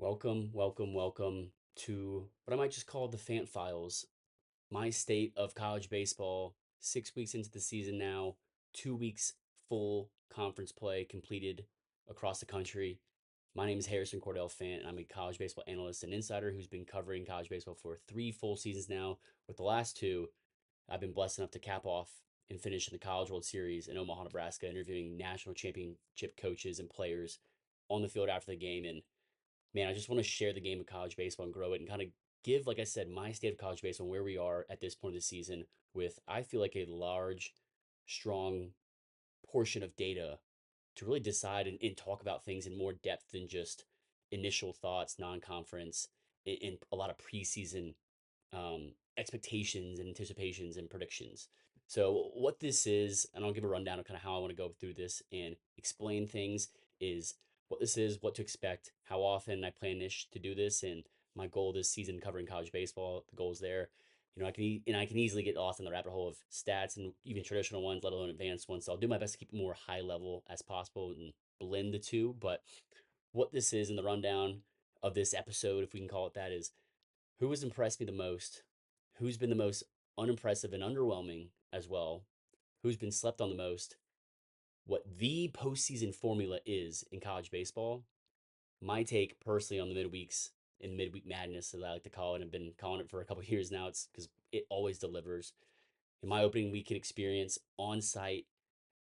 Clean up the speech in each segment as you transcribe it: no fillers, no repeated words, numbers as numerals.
Welcome, welcome, welcome to what I might just call the Fant Files. My state of college baseball, 6 weeks into the season now, 2 weeks full conference play completed across the country. My name is Harrison Cordell Fant, and I'm a college baseball analyst and insider who's been covering college baseball for 3 full seasons now. With the last two, I've been blessed enough to cap off and finish in the College World Series in Omaha, Nebraska, interviewing national championship coaches and players on the field after the game. And man, I just want to share the game of college baseball and grow it and kind of give, like I said, my state of college baseball and where we are at this point of the season with, I feel like, a large, strong portion of data to really decide and talk about things in more depth than just initial thoughts, non-conference, in a lot of preseason expectations and anticipations and predictions. So what this is, and I'll give a rundown of kind of how I want to go through this and explain things, is what this is, what to expect, how often I plan-ish to do this, and my goal this season covering college baseball, the goals there. I can easily get lost in the rabbit hole of stats and even traditional ones, let alone advanced ones. So I'll do my best to keep it more high level as possible and blend the two. But what this is in the rundown of this episode, if we can call it that, is who has impressed me the most, who's been the most unimpressive and underwhelming as well, who's been slept on the most, what the postseason formula is in college baseball, my take personally on the midweeks and midweek madness, as I like to call it, and I've been calling it for a couple of years now. It's because it always delivers. In my opening weekend experience on site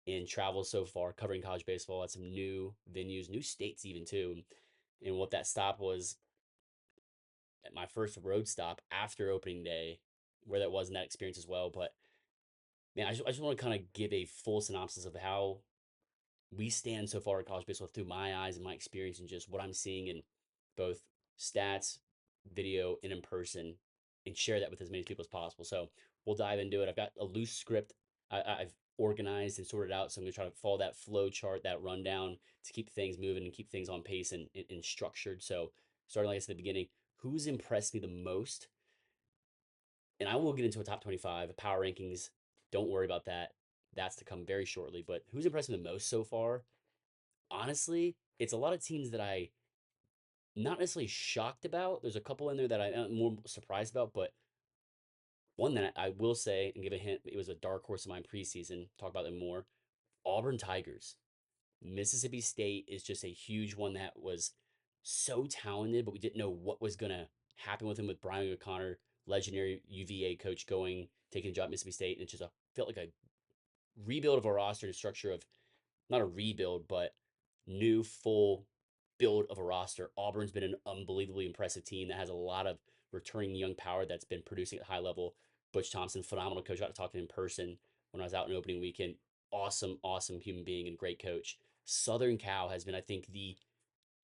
and travel so far, covering college baseball at some new venues, new states even too, and what that stop was at my first road stop after opening day, where that was in that experience as well. But man, I just want to kind of give a full synopsis of how we stand so far in college baseball through my eyes and my experience and just what I'm seeing in both stats, video, and in person, and share that with as many people as possible. So we'll dive into it. I've got a loose script I've organized and sorted out. So I'm going to try to follow that flow chart, that rundown to keep things moving and keep things on pace and structured. So starting, like I said at the beginning, who's impressed me the most? And I will get into a top 25 power rankings. Don't worry about that. That's to come very shortly. But who's impressed me the most so far? Honestly, it's a lot of teams that I not necessarily shocked about. There's a couple in there that I'm more surprised about, but one that I will say and give a hint, it was a dark horse in my preseason. Talk about them more. Auburn Tigers. Mississippi State is just a huge one that was so talented, but we didn't know what was gonna happen with him with Brian O'Connor, legendary UVA coach, taking a job at Mississippi State, and it just felt like a rebuild of a roster and structure of not a rebuild, but new full build of a roster. Auburn's been an unbelievably impressive team that has a lot of returning young power that's been producing at high level. Butch Thompson, phenomenal coach. I got to talk to him in person when I was out in opening weekend. Awesome, awesome human being and great coach. Southern Cal has been, I think, the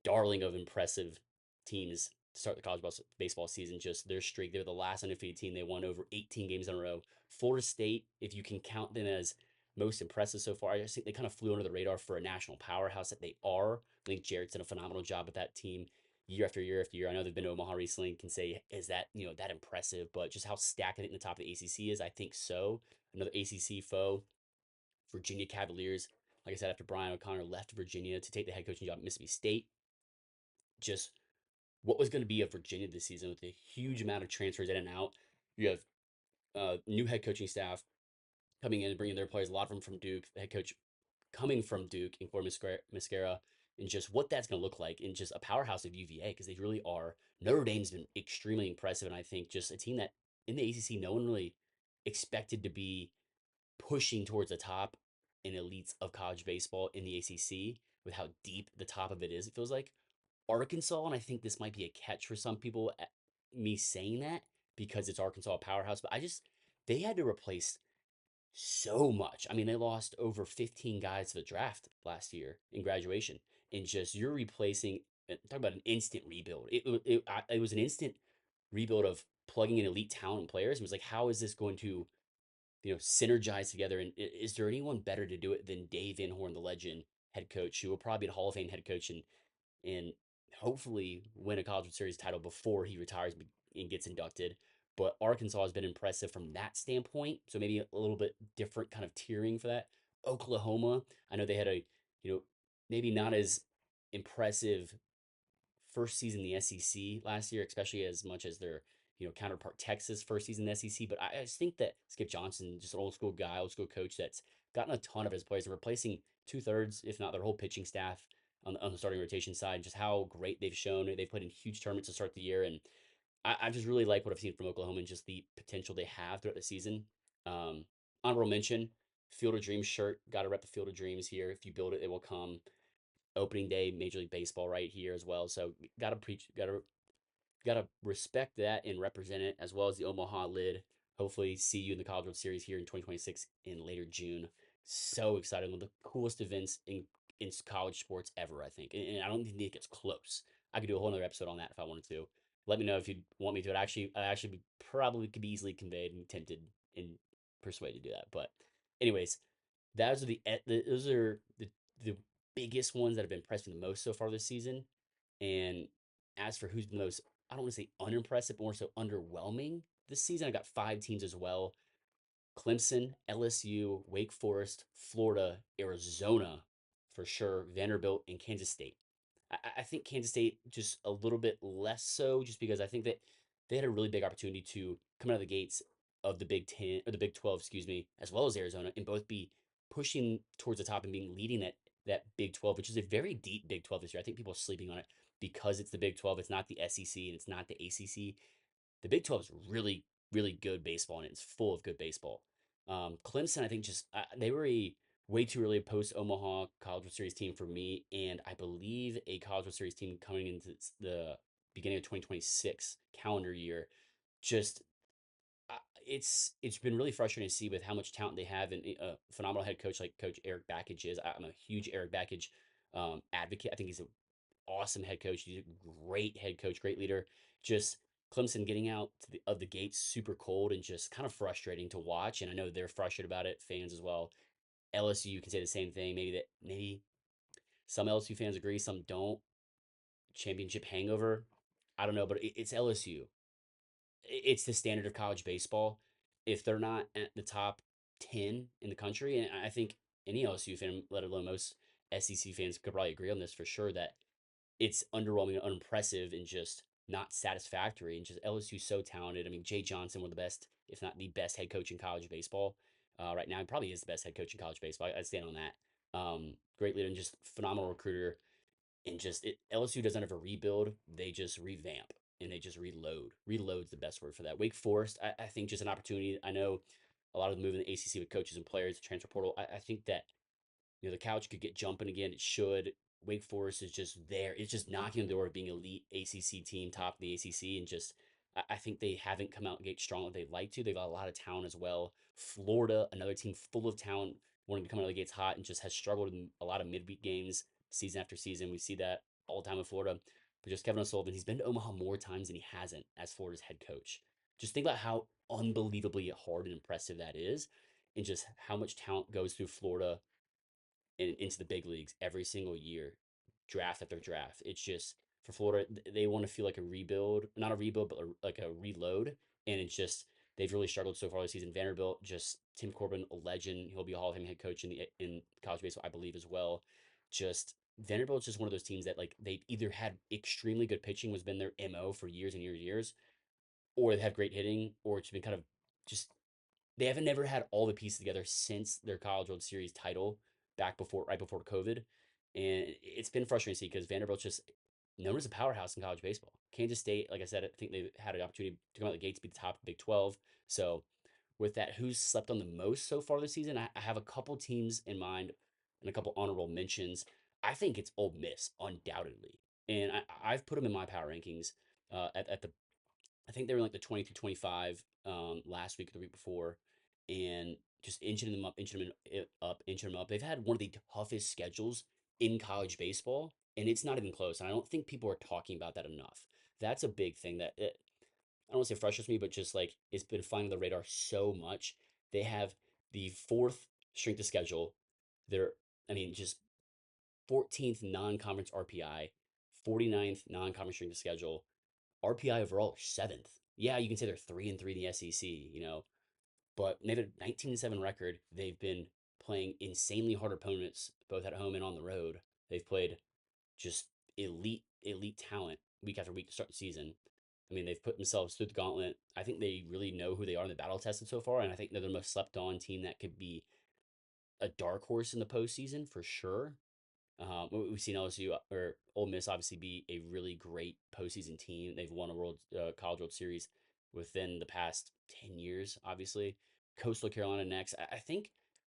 darling of impressive teams to start the college baseball season. Just their streak. They were the last undefeated team. They won over 18 games in a row. Florida State, if you can count them as most impressive so far, I just think they kind of flew under the radar for a national powerhouse that they are. I think Jarrett's done a phenomenal job with that team year after year after year. I know they've been to Omaha recently and can say, is that, that impressive? But just how stacked I think the top of the ACC is, I think so. Another ACC foe, Virginia Cavaliers. Like I said, after Brian O'Connor left Virginia to take the head coaching job at Mississippi State, just what was going to be of Virginia this season with a huge amount of transfers in and out. You have new head coaching staff coming in and bringing their players, a lot of them from Duke, the head coach coming from Duke and for Mascara, and just what that's going to look like, and just a powerhouse of UVA because they really are. Notre Dame's been extremely impressive, and I think just a team that in the ACC no one really expected to be pushing towards the top and elites of college baseball in the ACC with how deep the top of it is. It feels like Arkansas, and I think this might be a catch for some people, me saying that because it's Arkansas a powerhouse, but they had to replace so much. I mean, they lost over 15 guys to the draft last year in graduation, and just you're replacing. Talk about an instant rebuild. It was an instant rebuild of plugging in elite talent and players. It was like, how is this going to synergize together? And is there anyone better to do it than Dave Van Horn, the legend head coach, who will probably be a Hall of Fame head coach and hopefully win a College World Series title before he retires and gets inducted. But Arkansas has been impressive from that standpoint. So maybe a little bit different kind of tiering for that. Oklahoma, I know they had maybe not as impressive first season in the SEC last year, especially as much as their counterpart Texas first season in the SEC. But I just think that Skip Johnson, just an old school guy, old school coach that's gotten a ton of his players and replacing two-thirds, if not their whole pitching staff on the starting rotation side, just how great they've shown. They played in huge tournaments to start the year, and I just really like what I've seen from Oklahoma and just the potential they have throughout the season. Um, Honorable mention, Field of Dreams shirt. Got to rep the Field of Dreams here. If you build it, it will come. Opening day, Major League Baseball right here as well. So got to preach, got to respect that and represent it, as well as the Omaha lid. Hopefully, see you in the College World Series here in 2026 in later June. So excited! One of the coolest events in college sports ever, I think, and I don't think it gets close. I could do a whole other episode on that if I wanted to. Let me know if you want me to. I actually probably could be easily conveyed and tempted and persuaded to do that. But, anyways, those are the biggest ones that have impressed me the most so far this season. And as for who's been the most, I don't want to say unimpressive, but more so underwhelming this season, I got five teams as well: Clemson, LSU, Wake Forest, Florida, Arizona for sure, Vanderbilt, and Kansas State. I think Kansas State just a little bit less so, just because I think that they had a really big opportunity to come out of the gates of the Big Ten or the Big 12, excuse me, as well as Arizona, and both be pushing towards the top and being leading that Big 12, which is a very deep Big 12 this year. I think people are sleeping on it because it's the Big 12. It's not the SEC and it's not the ACC. The Big 12 is really, really good baseball, and it's full of good baseball. Clemson, I think, just they were a way too early post Omaha College World Series team for me, and I believe a College World Series team coming into the beginning of 2026 calendar year. Just uh, it's been really frustrating to see with how much talent they have and a phenomenal head coach like Coach Eric Backage is. I'm a huge Eric Backage advocate. I think he's an awesome head coach. He's a great head coach, great leader. Just Clemson getting out of the gates super cold and just kind of frustrating to watch. And I know they're frustrated about it, fans as well. LSU can say the same thing. Maybe some LSU fans agree, some don't. Championship hangover. I don't know, but it's LSU. It's the standard of college baseball. If they're not at the top 10 in the country, and I think any LSU fan, let alone most SEC fans, could probably agree on this for sure, that it's underwhelming and unimpressive and just not satisfactory. And just LSU so talented. I mean, Jay Johnson, one of the best, if not the best head coach in college baseball right now. He probably is the best head coach in college baseball. I stand on that. Great leader and just phenomenal recruiter. And just LSU doesn't have a rebuild; they just revamp and they just reload. Reload's the best word for that. Wake Forest, I think, just an opportunity. I know a lot of the move in the ACC with coaches and players, the transfer portal. I think that the couch could get jumping again. It should. Wake Forest is just there. It's just knocking on the door of being elite ACC team, top of the ACC, and just I think they haven't come out and get strong like they'd like to. They've got a lot of talent as well. Florida, another team full of talent, wanting to come out of the gates hot and just has struggled in a lot of midweek games season after season. We see that all the time in Florida. But just Kevin O'Sullivan, he's been to Omaha more times than he hasn't as Florida's head coach. Just think about how unbelievably hard and impressive that is, and just how much talent goes through Florida into the big leagues every single year, draft after draft. It's just for Florida, they want to feel like a rebuild, not a rebuild, but like a reload. And it's just they've really struggled so far this season. Vanderbilt, just Tim Corbin, a legend. He'll be a Hall of Fame head coach in college baseball, I believe, as well. Just Vanderbilt's just one of those teams that like they've either had extremely good pitching, was been their MO for years and years and years, or they have great hitting, or it's been kind of just they haven't never had all the pieces together since their College World Series title back before right before COVID, and it's been frustrating to see because Vanderbilt's just known as a powerhouse in college baseball. Kansas State, like I said, I think they had an opportunity to come out of the gates, be the top of Big 12. So with that, who's slept on the most so far this season? I have a couple teams in mind and a couple honorable mentions. I think it's Ole Miss, undoubtedly, and I've put them in my power rankings at the I think they were like the 20 through 25 last week or the week before, and just inching them up, inching them up. They've had one of the toughest schedules in college baseball, and it's not even close. And I don't think people are talking about that enough. That's a big thing I don't want to say frustrates me, but just like it's been flying on the radar so much. They have the fourth strength of schedule. They're, I mean, just 14th non-conference RPI, 49th non-conference strength of schedule. RPI overall seventh. Yeah, you can say they're 3-3 in the SEC, but they have a 19-7 record. They've been playing insanely hard opponents, both at home and on the road. They've played just elite talent week after week to start the season. I mean, they've put themselves through the gauntlet. I think they really know who they are in the battle tested so far, and I think they're the most slept on team that could be a dark horse in the postseason for sure. We've seen LSU or Ole Miss obviously be a really great postseason team. They've won a College World Series within the past 10 years. Obviously, Coastal Carolina next. I think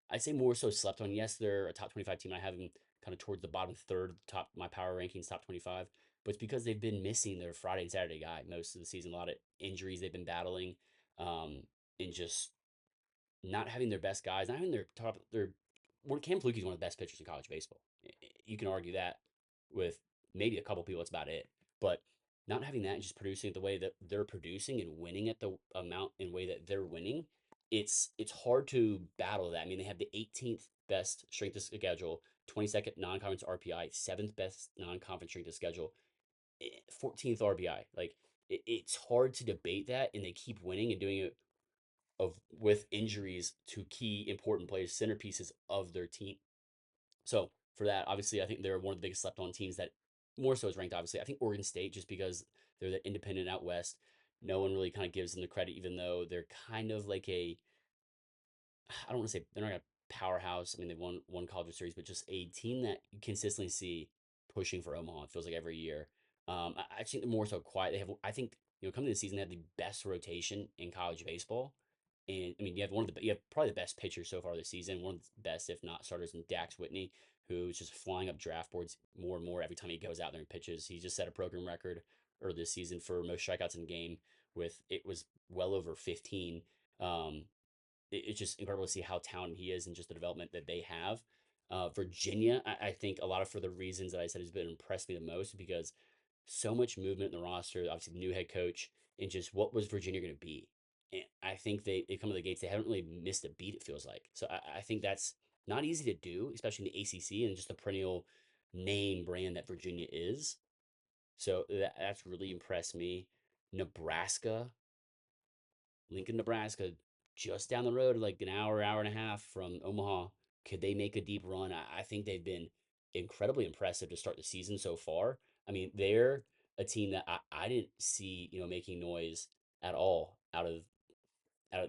I'd say more so slept on. Yes, they're a top 25 team. I have them kind of towards the bottom third, top my power rankings, top 25. But it's because they've been missing their Friday and Saturday guy most of the season. A lot of injuries they've been battling, um, and just not having their best guys, not having their top their Cam Fluke is one of the best pitchers in college baseball. You can argue that with maybe a couple people, that's about it. But not having that and just producing it the way that they're producing and winning at the amount and way that they're winning, it's hard to battle that. I mean, they have the 18th best strength of schedule, 22nd non-conference RPI, seventh best non-conference strength of schedule, 14th RBI. Like it's hard to debate that, and they keep winning and doing it of with injuries to key important players, centerpieces of their team. So for that, obviously, I think they're one of the biggest slept on teams that more so is ranked. Obviously, I think Oregon State just because they're the independent out west. No one really kind of gives them the credit, even though they're kind of like a I don't want to say they're not a powerhouse. I mean, they won one college series, but just a team that you consistently see pushing for Omaha. It feels like every year. I think they're more so quiet. They have, I think, coming to the season, they have the best rotation in college baseball. And I mean, you have probably the best pitcher so far this season, one of the best, if not starters, in Dax Whitney, who's just flying up draft boards more and more every time he goes out there and pitches. He just set a program record earlier this season for most strikeouts in a game with it was well over 15. Um, it's just incredible to see how talented he is and just the development that they have. Virginia, I think a lot of for the reasons that I said has been impressed me the most because so much movement in the roster, obviously the new head coach, and just what was Virginia going to be. And I think they come to the gates. They haven't really missed a beat, it feels like. So I think that's not easy to do, especially in the ACC and just the perennial name brand that Virginia is. So that's really impressed me. Nebraska, Lincoln, Nebraska, just down the road, like an hour and a half from Omaha. Could they make a deep run? I think they've been incredibly impressive to start the season so far. I mean, they're a team that I didn't see, making noise at all out of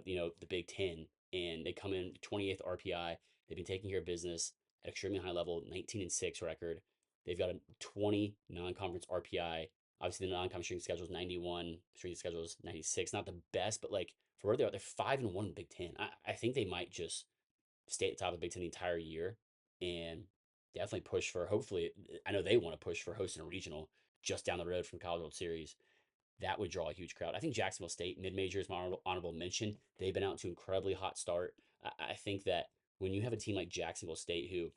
the Big Ten, and they come in 28th RPI. They've been taking care of business at extremely high level, 19-6 record. They've got a 20 non-conference RPI. Obviously, the non-conference strength schedule is 91, strength schedule is 96. Not the best, but like for where they are, they're 5-1 in the Big Ten. I think they might just stay at the top of the Big Ten the entire year and definitely push for. Hopefully, I know they want to push for hosting a regional just down the road from College World Series. That would draw a huge crowd. I think Jacksonville State, mid major, is my honorable mention. They've been out to an incredibly hot start. I think that when you have a team like Jacksonville State, who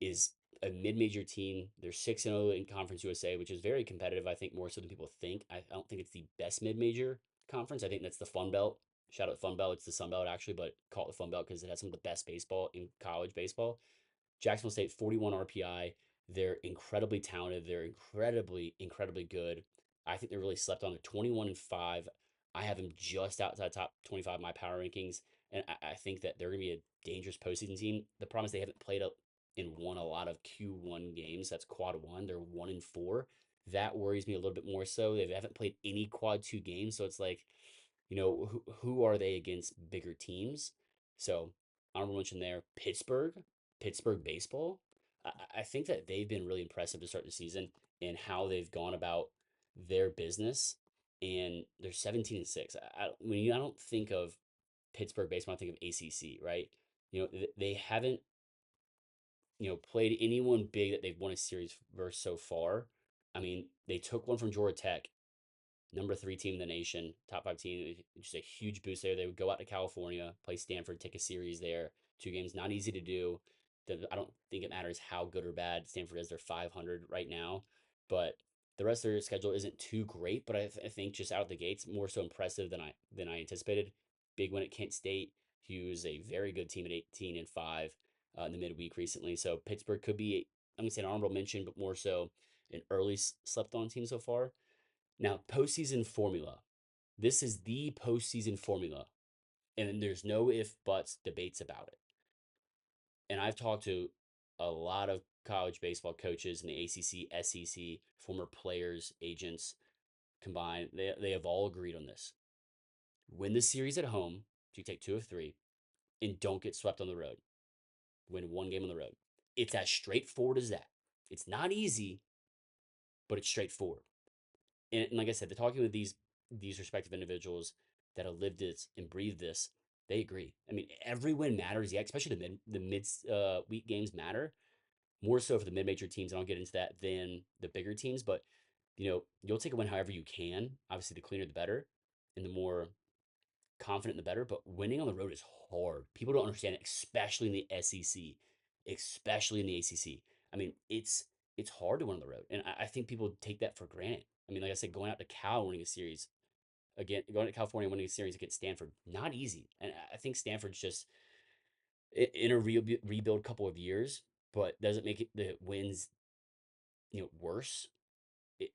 is a mid major team, they're 6-0 in Conference USA, which is very competitive, I think, more so than people think. I don't think it's the best mid major conference. I think that's the Fun Belt. Shout out Fun Belt. It's the Sun Belt, actually, but call it the Fun Belt because it has some of the best baseball in college baseball. Jacksonville State, 41 RPI. They're incredibly talented. They're incredibly good. I think they're really slept on. They're 21-5. I have them just outside top 25 of my power rankings, and I think that they're going to be a dangerous postseason team. The problem is they haven't played up and won a lot of Q1 games. That's quad one. They're 1-4. That worries me a little bit more so. They haven't played any quad two games, so it's like, who are they against bigger teams? So honorable mention there. Pittsburgh baseball. I think that they've been really impressive to start the season and how they've gone about their business. And they're 17-6. I don't think of Pittsburgh baseball, I think of ACC, right? They haven't played anyone big that they've won a series versus so far. I mean, they took one from Georgia Tech, number three team in the nation, top five team. Just a huge boost there. They would go out to California, play Stanford, take a series there. Two games, not easy to do. I don't think it matters how good or bad Stanford is. They're 500 right now, but the rest of their schedule isn't too great. But I think just out the gates, more so impressive than I anticipated. Big win at Kent State. Hughes, a very good team at 18-5 in the midweek recently. So Pittsburgh could be, I'm gonna say an honorable mention, but more so an early slept on team so far. Now, postseason formula. This is the postseason formula, and there's no if, buts, debates about it. And I've talked to a lot of college baseball coaches in the ACC, SEC, former players, agents combined, they have all agreed on this. Win the series at home, so you take two of three, and don't get swept on the road. Win one game on the road. It's as straightforward as that. It's not easy, but it's straightforward. And like I said, they're talking with these respective individuals that have lived this and breathed this. They agree. I mean, every win matters. Yeah, especially the mid week games matter more so for the mid major teams. And I'll get into that than the bigger teams. But you'll take a win however you can. Obviously, the cleaner the better, and the more confident the better. But winning on the road is hard. People don't understand it, especially in the SEC, especially in the ACC. I mean, it's hard to win on the road, and I think people take that for granted. I mean, like I said, going out to Cal winning a series again, going to California winning a series against Stanford, not easy. And I think Stanford's just in a rebuild couple of years, but doesn't make it the wins worse.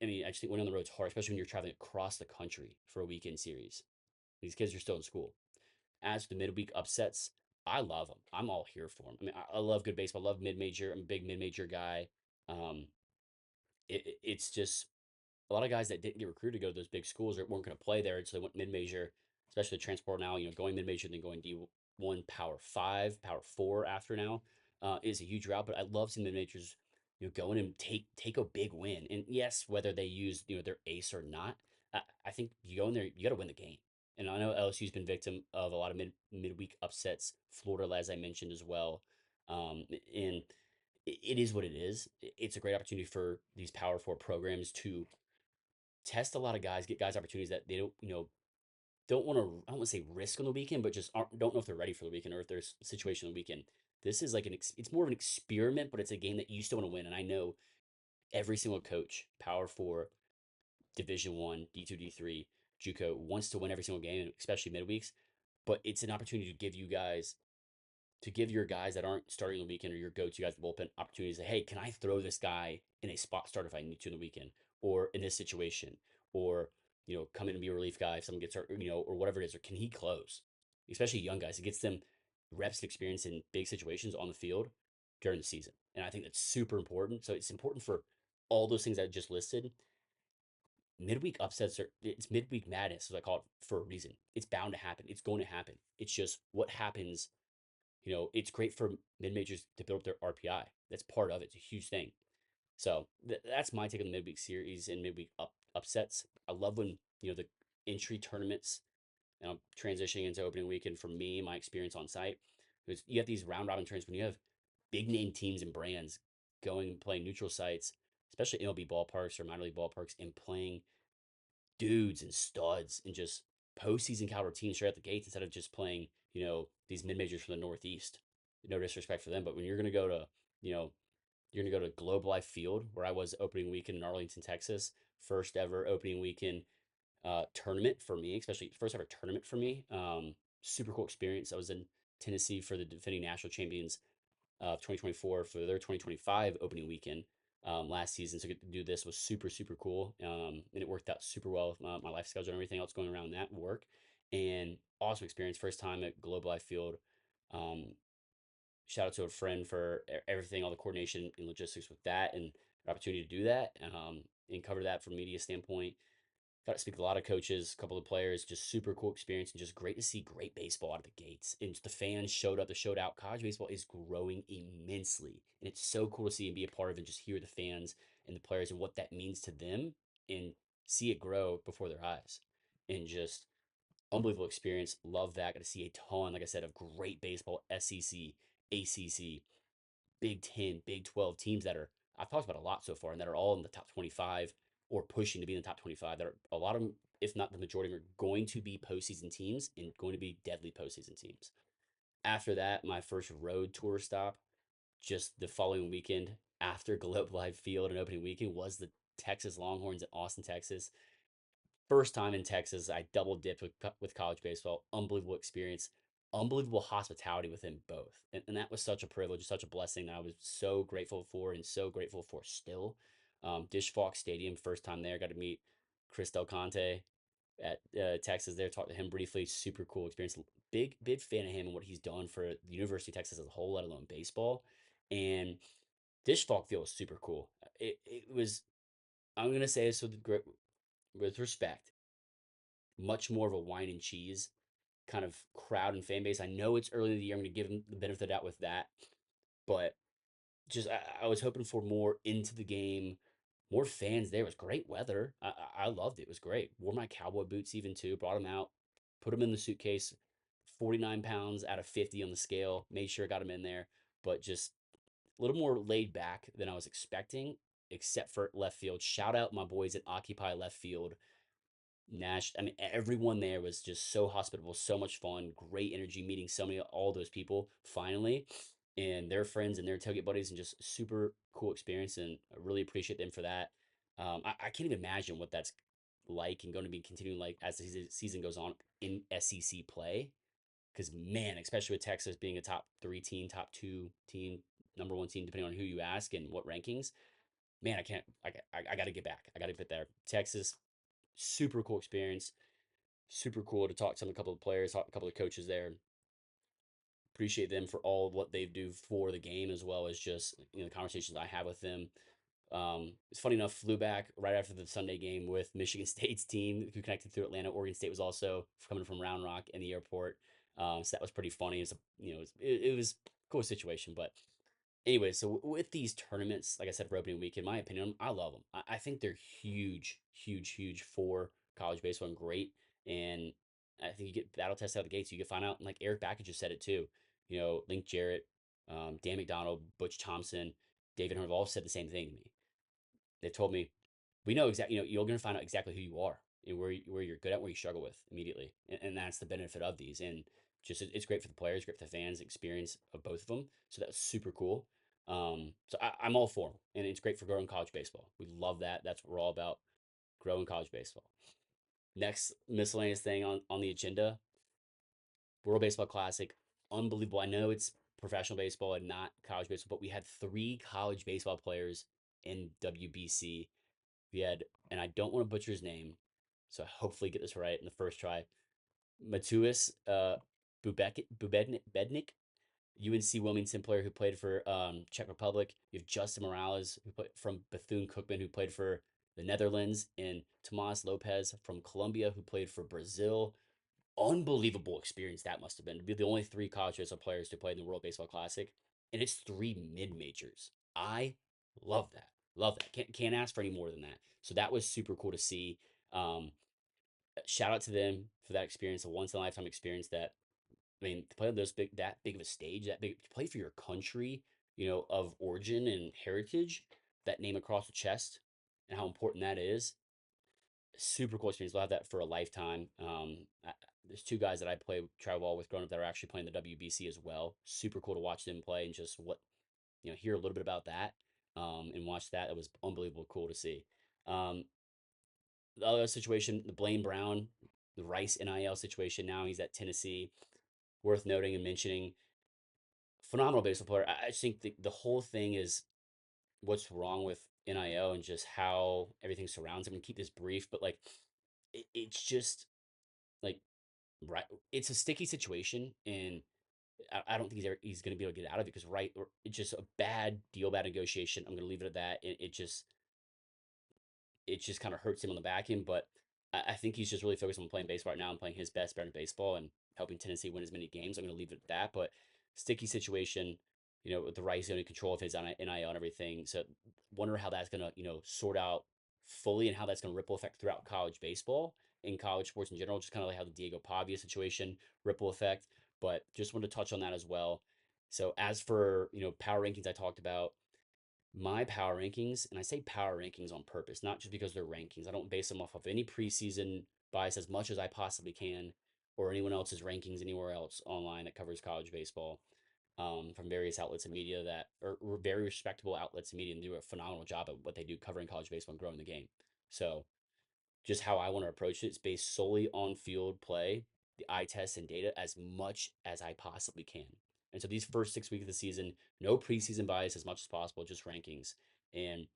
I mean, I just think winning on the road is hard, especially when you're traveling across the country for a weekend series. These kids are still in school. As for the midweek upsets, I love them. I'm all here for them. I mean, I love good baseball. I love mid major. I'm a big mid major guy. Um, it's just a lot of guys that didn't get recruited to go to those big schools or weren't going to play there, so they went mid major, especially the transport now. Going mid major, then going D1, Power Five, Power Four after now is a huge route. But I love seeing mid majors, go in and take a big win. And yes, whether they use their ace or not, I think you go in there, you got to win the game. And I know LSU's been victim of a lot of midweek upsets. Florida, as I mentioned as well, and it is what it is. It's a great opportunity for these Power Four programs to test a lot of guys, get guys opportunities that they don't want to. I don't want to say risk on the weekend, but just don't know if they're ready for the weekend or if there's a situation on the weekend. This is like it's more of an experiment, but it's a game that you still want to win. And I know every single coach, Power Four, Division 1, D2, D3, JUCO wants to win every single game, especially midweeks. But it's an opportunity to give your guys that aren't starting the weekend or your go-to guys in the bullpen opportunities to, hey, can I throw this guy in a spot start if I need to in the weekend or in this situation or, come in and be a relief guy if someone gets hurt, or whatever it is, or can he close? Especially young guys. It gets them reps and experience in big situations on the field during the season. And I think that's super important. So it's important for all those things I just listed. Midweek upsets it's midweek madness, as I call it, for a reason. It's bound to happen. It's going to happen. It's just what happens. It's great for mid majors to build up their RPI. That's part of it. It's a huge thing. So that's my take on the midweek series and midweek upsets. I love when the entry tournaments. And I'm transitioning into opening weekend for me, my experience on site. Because you have these round robin tournaments when you have big name teams and brands going and playing neutral sites, especially MLB ballparks or minor league ballparks, and playing dudes and studs and just postseason caliber teams straight out the gates instead of just playing, these mid majors from the Northeast. No disrespect for them, but when you're gonna go to, you know, you're gonna go to Globe Life Field, where I was opening weekend in Arlington, Texas, first ever opening weekend tournament for me, especially first ever tournament for me. Super cool experience. I was in Tennessee for the defending national champions of 2024 for their 2025 opening weekend last season. So get to do this was super, super cool. And it worked out super well with my life schedule and everything else going around that work. And awesome experience. First time at Globe Life Field. Um, Shout out to a friend for everything, all the coordination and logistics with that and the opportunity to do that and cover that from a media standpoint. Got to speak with a lot of coaches, a couple of players, just super cool experience and just great to see great baseball out of the gates. And the fans showed up, they showed out. College baseball is growing immensely. And it's so cool to see and be a part of and just hear the fans and the players and what that means to them and see it grow before their eyes. And just unbelievable experience. Love that. Got to see a ton, like I said, of great baseball, SEC, ACC, Big 10, Big 12 teams that are I've talked about a lot so far and that are all in the top 25 or pushing to be in the top 25. That are a lot of them, if not the majority, are going to be postseason teams and going to be deadly postseason teams. After that, my first road tour stop, just the following weekend after Globe Life Field and opening weekend, was the Texas Longhorns in Austin, Texas. First time in Texas, I double dipped with college baseball. Unbelievable experience, unbelievable hospitality with them both. And that was such a privilege, such a blessing that I was so grateful for and so grateful for still. Dish Falk Stadium, first time there, got to meet Chris Del Conte at Texas there, talked to him briefly. Super cool experience. Big fan of him and what he's done for the University of Texas as a whole, let alone baseball. And Dish Falk feel was super cool. It was, I'm gonna say this with respect, much more of a wine and cheese kind of crowd and fan base. I know it's early in the year. I'm gonna give them the benefit of the doubt with that, but just I was hoping for more into the game, more fans there. It was great weather. I loved it. It was great. Wore my cowboy boots even too. Brought them out, put them in the suitcase. 49 pounds out of 50 on the scale. Made sure I got them in there, but just a little more laid back than I was expecting, except for left field. Shout out my boys at Occupy Left Field. Nash, I mean, everyone there was just so hospitable, so much fun, great energy, meeting so many, all those people finally, and their friends and their tailgate buddies, and just super cool experience. And I really appreciate them for that. I can't even imagine what that's like and going to be continuing like as the season goes on in SEC play. Because man, especially with Texas being a top three team, top two team, number one team, depending on who you ask and what rankings, man, I can't. I got to get back. I got to get there. Texas, super cool experience. Super cool to talk to a couple of players, talk to a couple of coaches there. Appreciate them for all of what they do for the game, as well as just the conversations I have with them. It's funny enough, flew back right after the Sunday game with Michigan State's team who connected through Atlanta. Oregon State was also coming from Round Rock in the airport, so that was pretty funny. It was a cool situation, but anyway, so with these tournaments, like I said, for opening week, in my opinion, I love them. I think they're huge, huge, huge for college baseball and great. And I think you get battle test out of the gates. You can find out, and like Eric Backett just said it too. Link Jarrett, Dan McDonald, Butch Thompson, David Hunter have all said the same thing to me. They've told me, we know exactly, you're going to find out exactly who you are and where you're good at, where you struggle with immediately. And that's the benefit of these. And just, it's great for the players, great for the fans, experience of both of them. So that's super cool. I'm all for them. And it's great for growing college baseball. We love that. That's what we're all about, growing college baseball. Next miscellaneous thing on the agenda, World Baseball Classic. Unbelievable. I know it's professional baseball and not college baseball, but we had three college baseball players in WBC. We had, and I don't want to butcher his name, so I hopefully get this right in the first try. Matuis Bednik, UNC Wilmington player who played for Czech Republic. You have Justin Morales who played from Bethune Cookman who played for the Netherlands, and Tomas Lopez from Colombia who played for Brazil. Unbelievable experience that must have been to be the only three college baseball players to play in the World Baseball Classic, and it's three mid majors. I love that. Love that. Can't ask for any more than that. So that was super cool to see. Um, Shout out to them for that experience, a once in a lifetime experience. That I mean, to play on that big of a stage, that big to play for your country, of origin and heritage, that name across the chest, and how important that is. Super cool experience. We'll have that for a lifetime. There's two guys that I play travel ball with growing up that are actually playing the WBC as well. Super cool to watch them play and just hear a little bit about that, and watch that. It was unbelievable cool to see. Um, the other situation, the Blaine Brown, the Rice NIL situation. Now he's at Tennessee. Worth noting and mentioning. Phenomenal baseball player. I just think the whole thing is what's wrong with NIL and just how everything surrounds him. And keep this brief, but like it's just like right. It's a sticky situation, and I don't think he's going to be able to get out of it because right, or it's just a bad deal, bad negotiation. I'm going to leave it at that. It just kind of hurts him on the back end. But I think he's just really focused on playing baseball right now and playing his best brand of baseball and helping Tennessee win as many games. I'm going to leave it at that. But sticky situation, with the Rice owning control of his NIL and everything. So wonder how that's going to, sort out fully and how that's going to ripple effect throughout college baseball and college sports in general. Just kind of like how the Diego Pavia situation ripple effect. But just wanted to touch on that as well. So as for, power rankings I talked about, my power rankings, and I say power rankings on purpose, not just because they're rankings. I don't base them off of any preseason bias as much as I possibly can, or anyone else's rankings anywhere else online that covers college baseball, from various outlets and media that are very respectable outlets and media and do a phenomenal job at what they do covering college baseball and growing the game. So just how I want to approach it is based solely on field play, the eye test and data as much as I possibly can. And so these first 6 weeks of the season, no preseason bias as much as possible, just rankings. And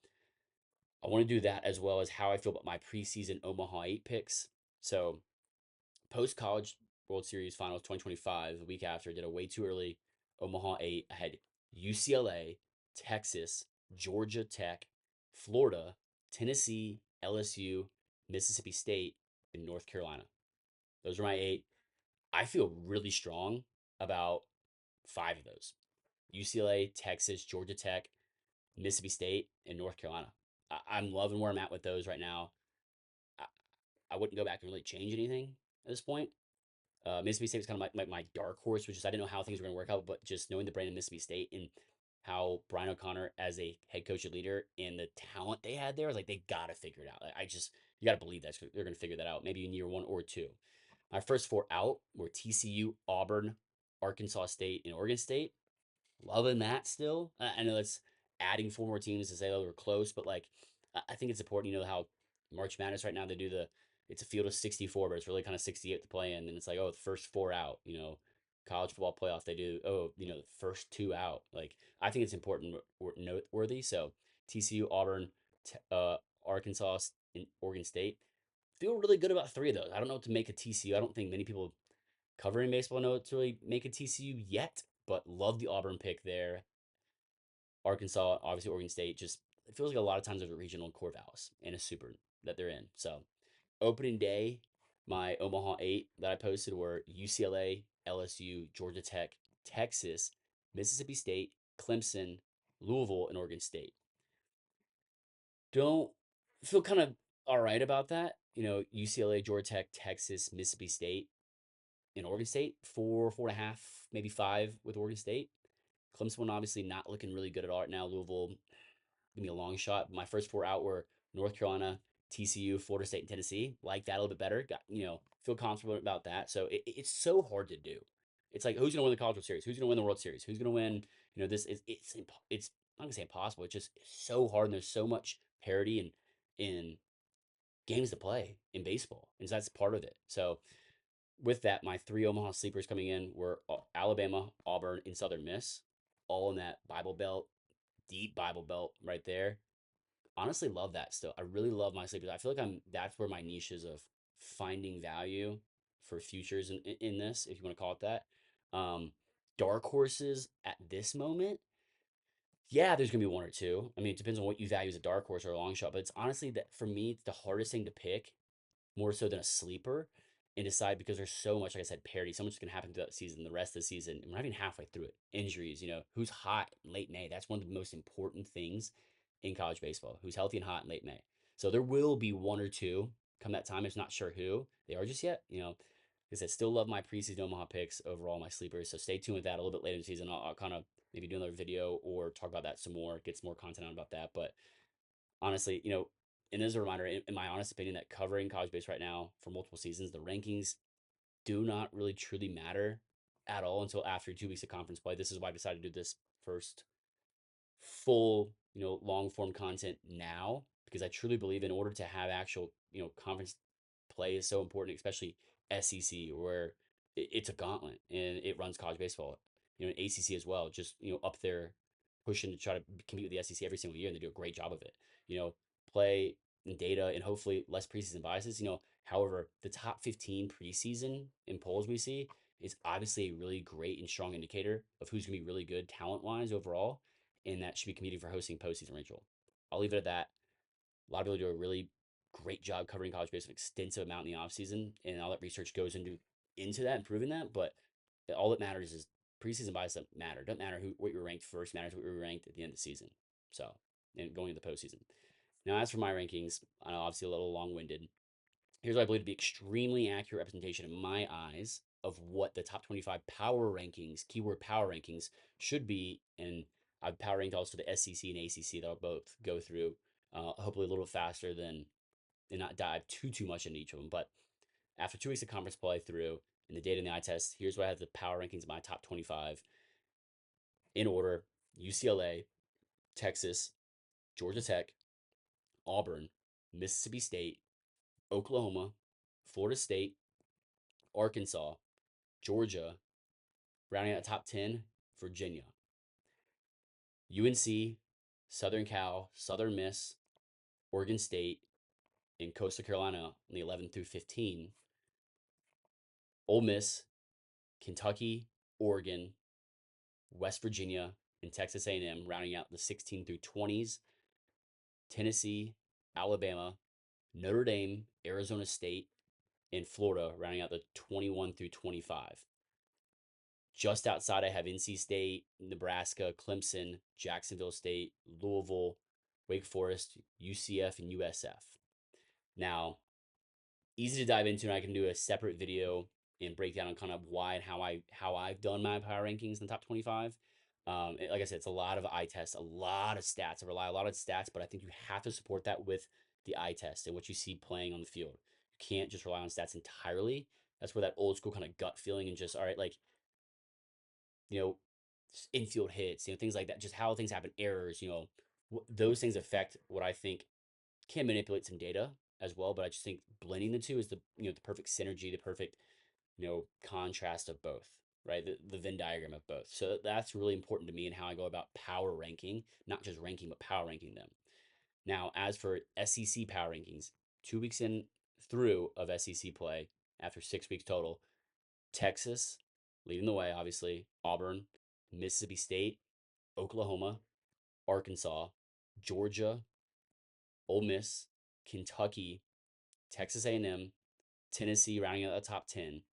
I want to do that as well as how I feel about my preseason Omaha 8 picks. So post college World Series Finals 2025, the week after, I did a way too early Omaha 8. I had UCLA, Texas, Georgia Tech, Florida, Tennessee, LSU, Mississippi State, and North Carolina. Those are my eight. I feel really strong about five of those: UCLA, Texas, Georgia Tech, Mississippi State, and North Carolina. I'm loving where I'm at with those right now. I, I wouldn't go back and really change anything at this point. Mississippi State was kind of my dark horse, which is I didn't know how things were going to work out, but just knowing the brand of Mississippi State and how Brian O'Connor as a head coach and leader and the talent they had there, I was like, they got to figure it out. I just, you got to believe that they're going to figure that out maybe in year one or two. My first four out were TCU, Auburn, Arkansas State, and Oregon State. Loving that still. I know that's adding four more teams to say, oh, we're close, but like, I think it's important. You know how March Madness right now they do it's a field of 64, but it's really kind of 68 to play in, and it's like, oh, the first four out. College football playoff they do, oh, the first two out. Like, I think it's important or noteworthy. So TCU, Auburn, Arkansas, and Oregon State feel really good about three of those. I don't know what to make a TCU. I don't think many people covering baseball know what to really make a TCU yet, but love the Auburn pick there. Arkansas, obviously Oregon State, just it feels like a lot of times there's a regional Corvallis and a super that they're in. So opening day, my Omaha 8 that I posted were UCLA, LSU, Georgia Tech, Texas, Mississippi State, Clemson, Louisville, and Oregon State. Don't feel kind of all right about that. UCLA, Georgia Tech, Texas, Mississippi State, and Oregon State, 4.5, maybe 5 with Oregon State. Clemson obviously not looking really good at all right now. Louisville, give me a long shot. My first four out were North Carolina, TCU, Florida State, and Tennessee. Like that a little bit better. Feel comfortable about that. So it's so hard to do. It's like who's gonna win the College World Series? Who's gonna win the World Series? Who's gonna win? This is it's I'm not gonna say impossible. It's just so hard, and there's so much parity in games to play in baseball, and so that's part of it. So with that, my three Omaha sleepers coming in were Alabama, Auburn, and Southern Miss, all in that Bible Belt, deep Bible Belt right there. Honestly, love that still. I really love my sleepers. I feel like that's where my niche is of finding value for futures in this, if you want to call it that. Um, Dark horses at this moment, yeah, there's gonna be one or two. I mean, it depends on what you value as a dark horse or a long shot, but it's honestly that for me, it's the hardest thing to pick more so than a sleeper and decide because there's so much, like I said, parity. So much is going to happen throughout the season, the rest of the season. And we're not even halfway through it. Injuries, who's hot in late May. That's one of the most important things in college baseball. Who's healthy and hot in late May. So there will be one or two come that time. It's not sure who they are just yet. Because I still love my preseason Omaha picks overall, my sleepers. So stay tuned with that a little bit later in the season. I'll kind of maybe do another video or talk about that some more, get some more content out about that. But honestly, and as a reminder, in my honest opinion, that covering college base right now for multiple seasons, the rankings do not really truly matter at all until after 2 weeks of conference play. This is why I decided to do this first full, long form content now, because I truly believe in order to have actual, conference play is so important, especially SEC, where it's a gauntlet and it runs college baseball. And ACC as well, just up there pushing to try to compete with the SEC every single year, and they do a great job of it. Play and data and hopefully less preseason biases. However, the top 15 preseason in polls we see is obviously a really great and strong indicator of who's going to be really good talent wise overall, and that should be competing for hosting postseason. Rachel, I'll leave it at that. A lot of people do a really great job covering college baseball, extensive amount in the offseason, and all that research goes into that and proving that. But all that matters is preseason bias doesn't matter. Doesn't matter what you were ranked first, matters what you were ranked at the end of the season. So, and going into the postseason. Now, as for my rankings, I know obviously a little long-winded. Here's what I believe to be extremely accurate representation in my eyes of what the top 25 power rankings, keyword power rankings, should be. And I've power ranked also the SEC and ACC that I'll both go through, hopefully a little faster than and not dive too much into each of them. But after 2 weeks of conference play through and the data and the eye test, here's where I have the power rankings of my top 25 in order: UCLA, Texas, Georgia Tech, Auburn, Mississippi State, Oklahoma, Florida State, Arkansas, Georgia, rounding out top 10, Virginia, UNC, Southern Cal, Southern Miss, Oregon State, and Coastal Carolina in the 11 through 15, Ole Miss, Kentucky, Oregon, West Virginia, and Texas A&M, rounding out the 16 through 20s, Tennessee, Alabama, Notre Dame, Arizona State, and Florida, rounding out the 21 through 25. Just outside, I have NC State, Nebraska, Clemson, Jacksonville State, Louisville, Wake Forest, UCF, and USF. Now, easy to dive into, and I can do a separate video and breakdown on kind of why and how I've done my power rankings in the top 25. Like I said, it's a lot of eye tests, a lot of stats. I rely a lot on stats, but I think you have to support that with the eye test and what you see playing on the field. You can't just rely on stats entirely. That's where that old school kind of gut feeling and just all right, like you know, infield hits, things like that, just how things happen, errors, those things affect what I think can manipulate some data as well. But I just think blending the two is the perfect synergy, the perfect, contrast of both, right? The Venn diagram of both. So that's really important to me and how I go about power ranking, not just ranking, but power ranking them. Now, as for SEC power rankings, 2 weeks in through of SEC play after 6 weeks total, Texas leading the way, obviously, Auburn, Mississippi State, Oklahoma, Arkansas, Georgia, Ole Miss, Kentucky, Texas A&M, Tennessee rounding out the top 10,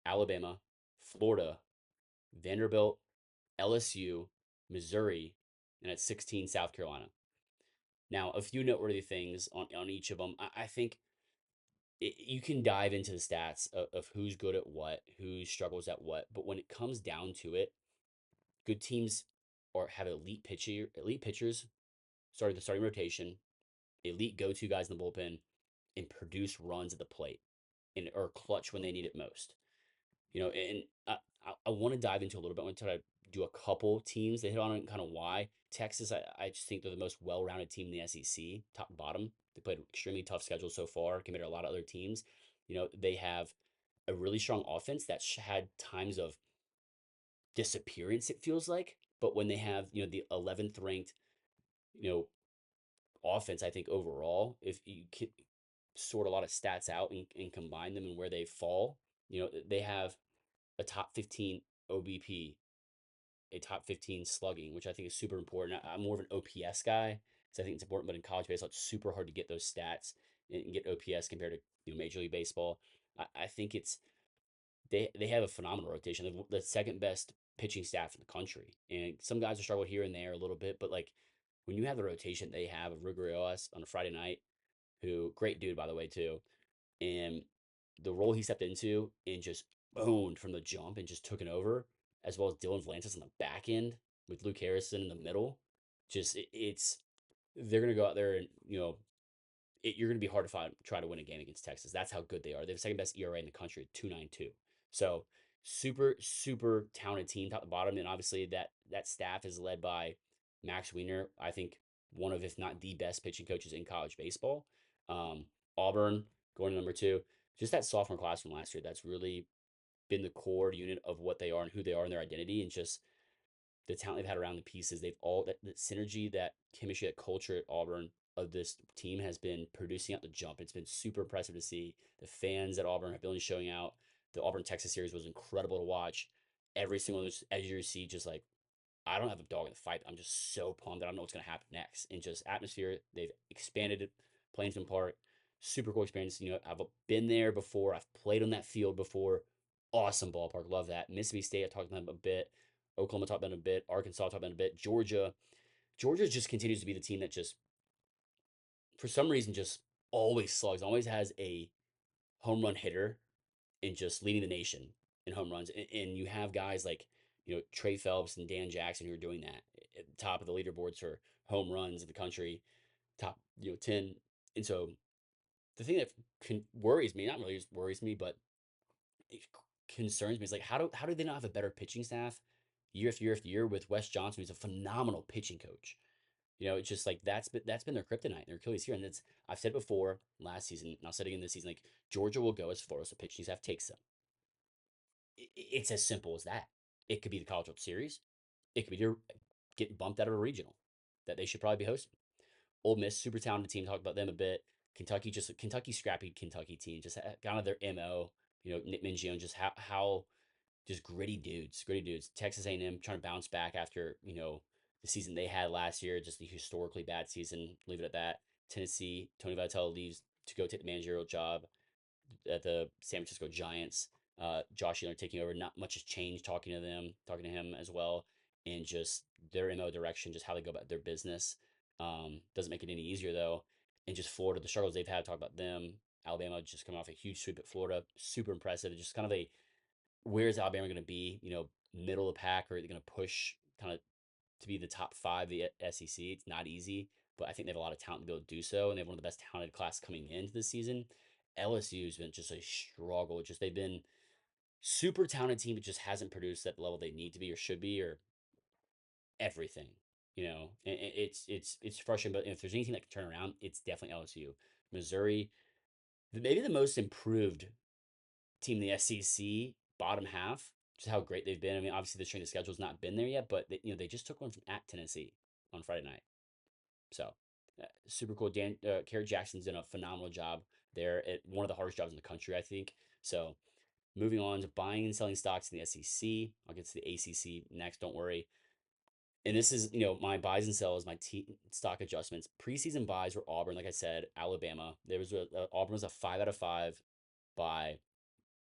Alabama, Florida, Vanderbilt, LSU, Missouri, and at 16, South Carolina. Now, a few noteworthy things on each of them. I think you can dive into the stats of who's good at what, who struggles at what, but when it comes down to it, good teams or have elite pitchers, started the starting rotation, elite go-to guys in the bullpen, and produce runs at the plate and or clutch when they need it most. And I want to dive into a little bit. I want to try to do a couple teams. They hit on it and kind of why. Texas, I just think they're the most well-rounded team in the SEC, top and bottom. They played an extremely tough schedule so far compared to a lot of other teams. They have a really strong offense that had times of disappearance, it feels like. But when they have, the 11th ranked, you know, offense, I think overall, if you can sort a lot of stats out and combine them and where they fall, they have a top 15 OBP, a top 15 slugging, which I think is super important. I'm more of an OPS guy, so I think it's important. But in college baseball, it's super hard to get those stats and get OPS compared to Major League Baseball. I think they have a phenomenal rotation. They have the second best pitching staff in the country, and some guys are struggle here and there a little bit, but like when you have the rotation they have of Rugrioas on a Friday night, who great dude by the way too, and the role he stepped into and just owned from the jump and just took it over, as well as Dylan Vlantis on the back end with Luke Harrison in the middle. Just it's they're gonna go out there and you're going to be hard to try to win a game against Texas. That's how good they are. They have the second best ERA in the country at 2.92. So super super talented team top to bottom, and obviously that staff is led by Max Wiener. I think one of, if not the best pitching coaches in college baseball. Um, Auburn going to number two. Just that sophomore class from last year. That's really been the core unit of what they are and who they are and their identity, and just the talent they've had around the pieces. They've all that synergy, that chemistry, that culture at Auburn of this team has been producing out the jump. It's been super impressive to see. The fans at Auburn have been showing out. The Auburn Texas series was incredible to watch. Every single edge of your seat, just like I don't have a dog in the fight. I'm just so pumped that I don't know what's going to happen next. And just atmosphere, they've expanded it, Plainsman Park, super cool experience. I've been there before. I've played on that field before. Awesome ballpark, love that. Mississippi State, I talked about them a bit. Oklahoma talked about them a bit. Arkansas talked about them a bit. Georgia just continues to be the team that just, for some reason, just always slugs, always has a home run hitter and just leading the nation in home runs. And you have guys like, Trey Phelps and Dan Jackson who are doing that at the top of the leaderboards for home runs in the country, top, 10. And so the thing that worries me, not really just worries me, but it concerns me is like, how do they not have a better pitching staff year after year after year with Wes Johnson, who's a phenomenal pitching coach? It's just like that's been their kryptonite, their Achilles here. And it's I've said before last season, and I'll say it again this season, like Georgia will go as far as the pitching staff takes them. It's as simple as that. It could be the College World Series. It could be getting bumped out of a regional that they should probably be hosting. Ole Miss, super talented team. Talked about them a bit. Kentucky scrappy Kentucky team. Just kind of their mo. Nick Mingione, just how just gritty dudes. Texas A&M trying to bounce back after the season they had last year, just the historically bad season. Leave it at that. Tennessee, Tony Vitello leaves to go take the managerial job at the San Francisco Giants. Josh Allen taking over. Not much has changed. Talking to him as well, and just their MO direction, just how they go about their business. Doesn't make it any easier though. And just Florida, the struggles they've had. Talk about them. Alabama just coming off a huge sweep at Florida, super impressive. Just kind of a where's Alabama going to be? Middle of the pack, or are they going to push kind of to be the top five of the SEC? It's not easy, but I think they have a lot of talent to be able to do so, and they have one of the best talented class coming into the season. LSU's been just a struggle. Just they've been super talented team, but just hasn't produced at the level they need to be or should be or everything. It's frustrating. But if there's anything that can turn around, it's definitely LSU. Missouri, maybe the most improved team in the SEC bottom half. Just how great they've been. I mean, obviously the strength of schedule's not been there yet, but they just took one from at Tennessee on Friday night. So super cool. Kerry Jackson's done a phenomenal job there at one of the hardest jobs in the country, I think. So moving on to buying and selling stocks in the SEC. I'll get to the ACC next. Don't worry. And this is, my buys and sells, my stock adjustments. Preseason buys were Auburn, like I said, Alabama. Auburn was a 5 out of 5 buy.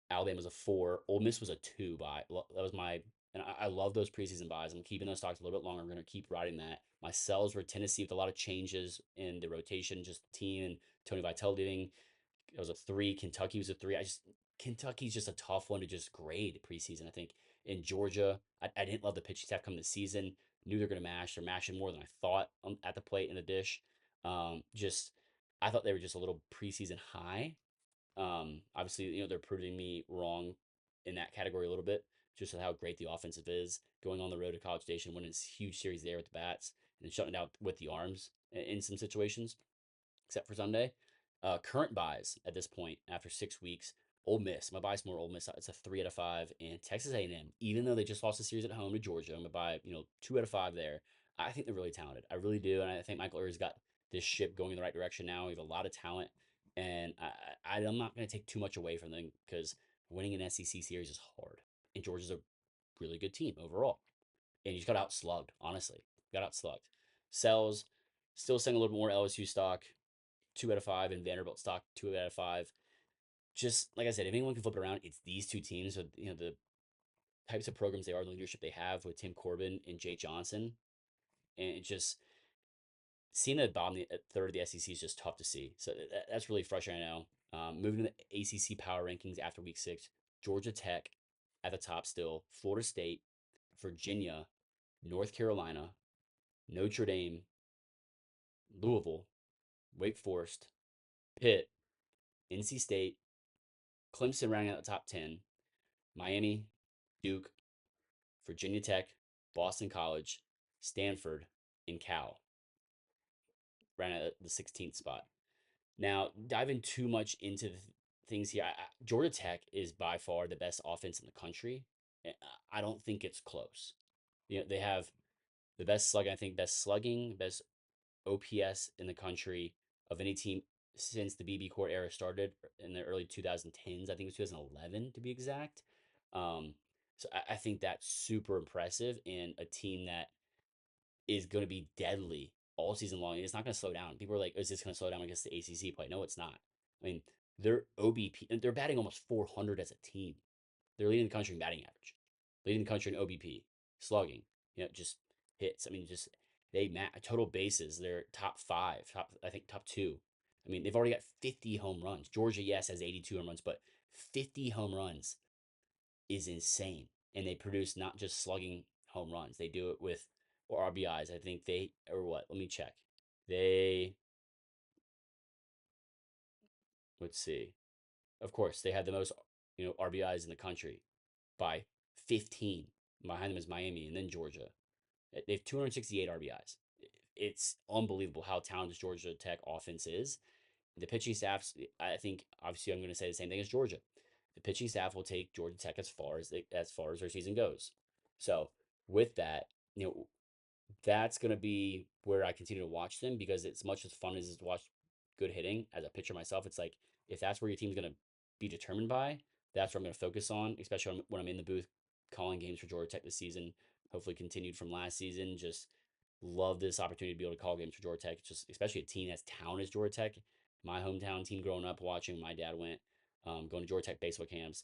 Alabama was a 4. Ole Miss was a 2 buy. That was my, and I love those preseason buys. I'm keeping those stocks a little bit longer. I'm going to keep riding that. My sells were Tennessee with a lot of changes in the rotation, just the team and Tony Vitello leaving. It was a 3. Kentucky was a 3. Kentucky's just a tough one to just grade preseason. I think in Georgia, I didn't love the pitching staff coming this season. Knew they're going to mash. They're mashing more than I thought at the plate in the dish. Just I thought they were just a little preseason high. Obviously, they're proving me wrong in that category a little bit, just with how great the offensive is. Going on the road to College Station, winning this huge series there with the bats, and then shutting it out with the arms in some situations, except for Sunday. Current buys at this point after 6 weeks. Ole Miss, my buy's more Ole Miss. It's a 3 out of 5, and Texas A&M. Even though they just lost the series at home to Georgia, I'm gonna buy 2 out of 5 there. I think they're really talented. I really do, and I think Michael Irv's got this ship going in the right direction now. We have a lot of talent, and I'm not gonna take too much away from them because winning an SEC series is hard, and Georgia's a really good team overall, and you just got outslugged. Honestly, got outslugged. Sells, still selling a little more LSU stock. 2 out of 5, and Vanderbilt stock 2 out of 5. Just like I said, if anyone can flip it around, it's these two teams with the types of programs they are, the leadership they have with Tim Corbin and Jay Johnson, and it just seeing the bottom at third of the SEC is just tough to see. So that's really frustrating now. Moving to the ACC power rankings after week 6, Georgia Tech at the top still, Florida State, Virginia, North Carolina, Notre Dame, Louisville, Wake Forest, Pitt, NC State, Clemson rounding out the top 10, Miami, Duke, Virginia Tech, Boston College, Stanford, and Cal rounding out the 16th spot. Now, diving too much into things here, Georgia Tech is by far the best offense in the country. I don't think it's close. They have the best slugging, I think, best slugging, best OPS in the country of any team since the BB Court era started in the early 2010s. I think it was 2011 to be exact. Um, so I think that's super impressive in a team that is going to be deadly all season long. It's not going to slow down. People are like, is this going to slow down against the ACC play? No, it's not. I mean, their OBP, they're batting almost 400 as a team. They're leading the country in batting average, leading the country in OBP, slugging, just hits. I mean, just total bases. They're top 5, I think top 2. I mean, they've already got 50 home runs. Georgia, yes, has 82 home runs, but 50 home runs is insane. And they produce not just slugging home runs; they do it with or RBIs. I think they or what? Let me check. They let's see. Of course, they had the most RBIs in the country by 15. Behind them is Miami and then Georgia. They have 268 RBIs. It's unbelievable how talented Georgia Tech offense is. The pitching staffs, I think, obviously, I'm going to say the same thing as Georgia. The pitching staff will take Georgia Tech as far as their season goes. So with that, that's going to be where I continue to watch them because it's much as fun as to watch good hitting as a pitcher myself. It's like if that's where your team's going to be determined by, that's what I'm going to focus on, especially when I'm in the booth calling games for Georgia Tech this season. Hopefully continued from last season. Just love this opportunity to be able to call games for Georgia Tech, just especially a team as town as Georgia Tech. My hometown team growing up watching, my dad went going to Georgia Tech baseball camps.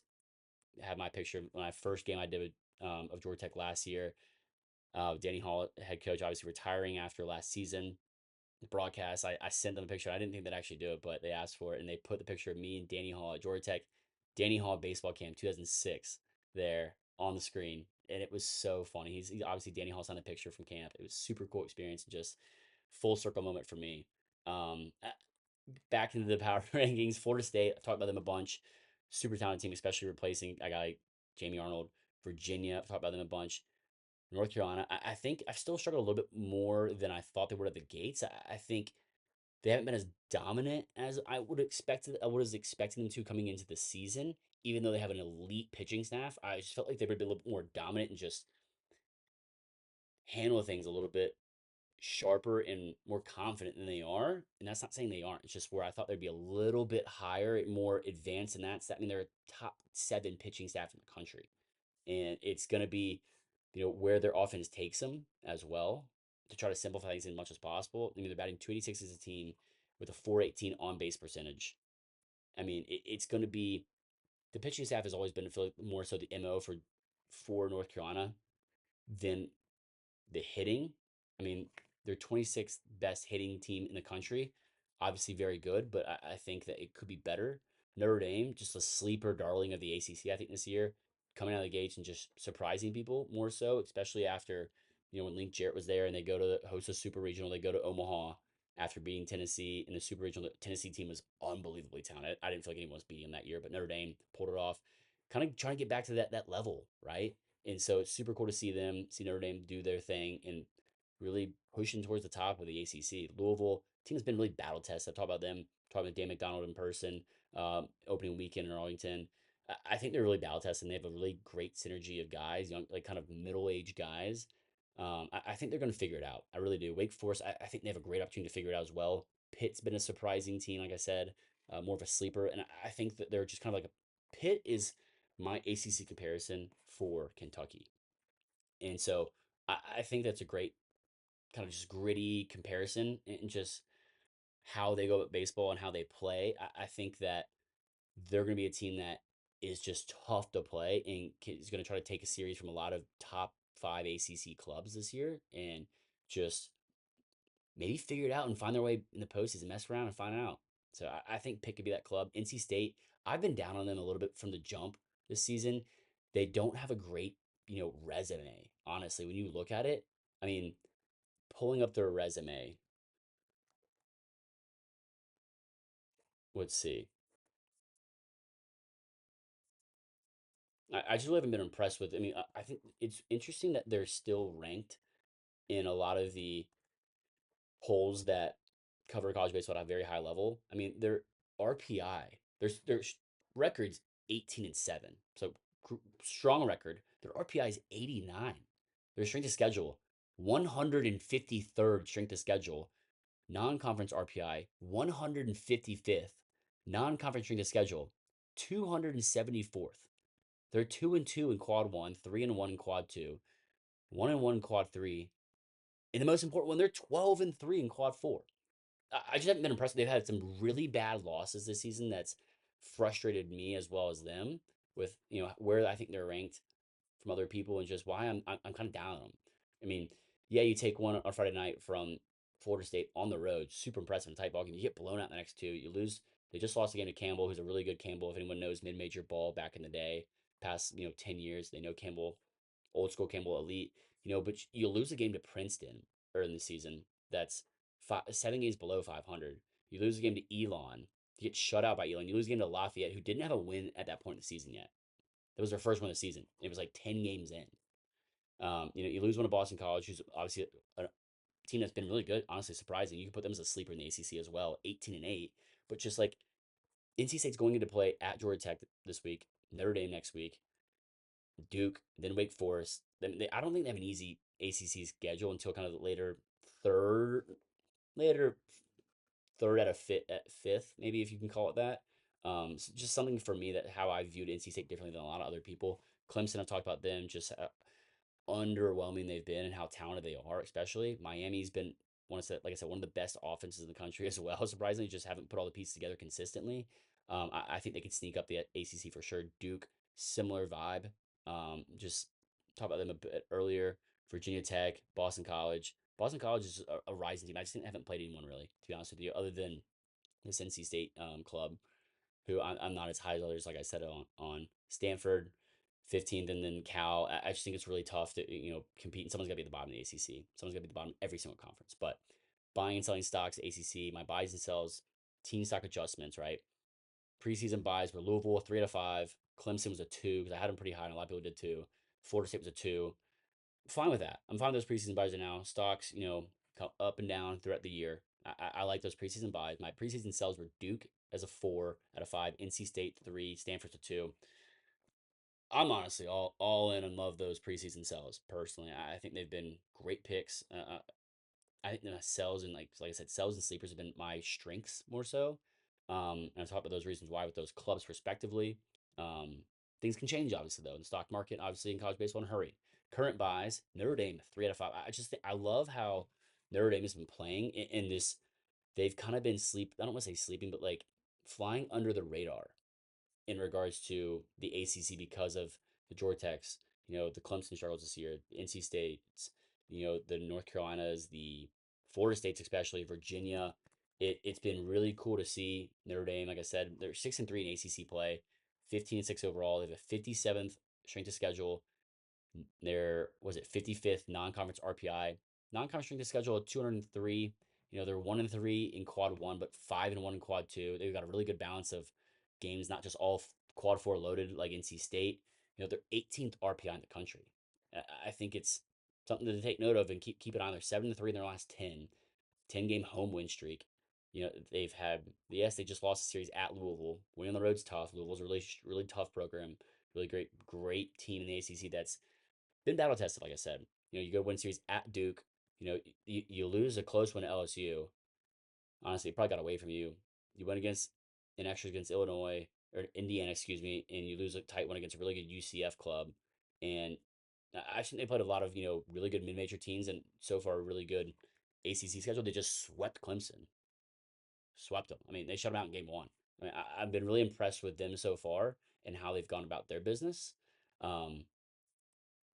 Had my picture when I first game I did of Georgia Tech last year. Danny Hall, head coach, obviously retiring after last season. The broadcast, I sent them a picture. I didn't think they'd actually do it, but they asked for it, and they put the picture of me and Danny Hall at Georgia Tech, Danny Hall baseball camp 2006 there on the screen, and it was so funny. He's obviously Danny Hall signed a picture from camp. It was super cool experience, and just full circle moment for me. Back into the power rankings, Florida State. I've talked about them a bunch. Super talented team, especially replacing a guy like Jamie Arnold. Virginia, I've talked about them a bunch. North Carolina, I think I've still struggled a little bit more than I thought they would at the gates. I think they haven't been as dominant as I would expect. I was expecting them to coming into the season, even though they have an elite pitching staff. I just felt like they would be a little bit more dominant and just handle things a little bit sharper and more confident than they are. And that's not saying they aren't. It's just where I thought they'd be a little bit higher, more advanced in that. So that, I mean, they're a top 7 pitching staff in the country, and it's going to be, where their offense takes them as well to try to simplify things as much as possible. I mean, they're batting 286 as a team with a 418 on base percentage. I mean, it's going to be the pitching staff has always been more so the MO for North Carolina than the hitting. I mean, they're 26th best hitting team in the country. Obviously, very good, but I think that it could be better. Notre Dame, just a sleeper darling of the ACC, I think, this year, coming out of the gates and just surprising people more so, especially after, when Link Jarrett was there and they go to host a super regional, they go to Omaha after beating Tennessee in the super regional. The Tennessee team was unbelievably talented. I didn't feel like anyone was beating them that year, but Notre Dame pulled it off, kind of trying to get back to that level, right? And so it's super cool to see Notre Dame do their thing and really pushing towards the top of the ACC. Louisville team has been really battle tested. I've talked about them, talked about Dan McDonald in person, opening weekend in Arlington. I think they're really battle tested. And they have a really great synergy of guys, young, like kind of middle aged guys. I think they're going to figure it out. I really do. Wake Forest, I think they have a great opportunity to figure it out as well. Pitt's been a surprising team, like I said, more of a sleeper. And I think that they're just kind of like Pitt is my ACC comparison for Kentucky. And so I think that's a great kind of just gritty comparison and just how they go about baseball and how they play. I think that they're going to be a team that is just tough to play and is going to try to take a series from a lot of top 5 ACC clubs this year and just maybe figure it out and find their way in the postseason, mess around and find out. So I think Pitt could be that club. NC State, I've been down on them a little bit from the jump this season. They don't have a great, resume, honestly. When you look at it, I mean, pulling up their resume, let's see. I just really haven't been impressed with. I mean, I think it's interesting that they're still ranked in a lot of the polls that cover college baseball at a very high level. I mean, their RPI, their records 18-7, so strong record. Their RPI is 89. Their strength of schedule 153rd strength of schedule. Non-conference RPI 155th. Non-conference strength of schedule 274th. They're 2-2 in quad one, 3-1 in quad two, 1-1 in quad three. And the most important one, they're 12-3 in quad four. I just haven't been impressed. They've had some really bad losses this season that's frustrated me as well as them with, where I think they're ranked from other people and just why I'm kind of down on them. I mean, yeah, you take one on Friday night from Florida State on the road, super impressive in a tight ball game. You get blown out in the next two. You lose. They just lost a game to Campbell, who's a really good Campbell. If anyone knows mid-major ball back in the day, past 10 years, they know Campbell, old school Campbell elite. But you lose a game to Princeton early in the season. That's 7 games below 500. You lose a game to Elon. You get shut out by Elon. You lose a game to Lafayette, who didn't have a win at that point in the season yet. That was their first one of the season. It was like 10 games in. You lose one to Boston College, who's obviously a team that's been really good. Honestly, surprising. You can put them as a sleeper in the ACC as well, 18-8. But just like NC State's going into play at Georgia Tech this week, Notre Dame next week, Duke, then Wake Forest. Then I don't think they have an easy ACC schedule until kind of third, later third out of fifth, maybe if you can call it that. So just something for me that how I viewed NC State differently than a lot of other people. Clemson, I've talked about them, just underwhelming they've been and how talented they are, especially. Miami's been one of the, like I said, one of the best offenses in the country as well. Surprisingly, just haven't put all the pieces together consistently. I think they could sneak up the ACC for sure. Duke, similar vibe. Just talk about them a bit earlier. Virginia Tech, Boston College. Boston College is a rising team. I just haven't played anyone really, to be honest with you, other than this NC State club, who I'm not as high as others, like I said, on Stanford, 15th, and then Cal. I just think it's really tough to compete, and someone's got to be at the bottom of the ACC. Someone's got to be at the bottom of every single conference. But buying and selling stocks, ACC, my buys and sells, team stock adjustments, right? Preseason buys were Louisville 3 out of 5, Clemson was a 2 because I had them pretty high, and a lot of people did too. Florida State was a 2. Fine with that. I'm fine with those preseason buys are now. Stocks, come up and down throughout the year. I like those preseason buys. My preseason sells were Duke as a 4 out of 5, NC State 3, Stanford's a 2. I'm honestly all in and love those preseason sells personally. I think they've been great picks. I think the sells and like I said, sells and sleepers have been my strengths more so. And I talked about those reasons why with those clubs respectively. Um, Things can change obviously though in the stock market, obviously in college baseball in a hurry. Current buys, Notre Dame 3 out of 5. I just think I love how Notre Dame has been playing in this. They've kind of been sleep. I don't want to say sleeping, but like flying under the radar in regards to the ACC because of the Georgia Techs, the Clemson struggles this year, the NC States, the North Carolinas, the Florida States, especially Virginia. It's been really cool to see Notre Dame. Like I said, they're 6-3 in ACC play, 15-6 overall. They have a 57th strength of schedule. Their was it 55th non-conference RPI, non-conference strength of schedule of 203. They're 1-3 in quad one, but 5-1 in quad two. They've got a really good balance of games, not just all quad four loaded like NC State. They're 18th RPI in the country. I think it's something to take note of and keep it on. They're 7-3 in their last 10 game home win streak. They've had, yes, they just lost the series at Louisville. Winning on the road's tough. Louisville's a really tough program, really great team in the ACC that's been battle tested. Like I said, you go win series at Duke. You lose a close one at LSU. Honestly, it probably got away from you. You went against an extra against Illinois or Indiana, excuse me, and you lose a tight one against a really good UCF club. And I think they played a lot of really good mid-major teams, and so far a really good ACC schedule. They just swept Clemson, swept them. I mean, they shut them out in game one. I mean, I've been really impressed with them so far and how they've gone about their business. Um,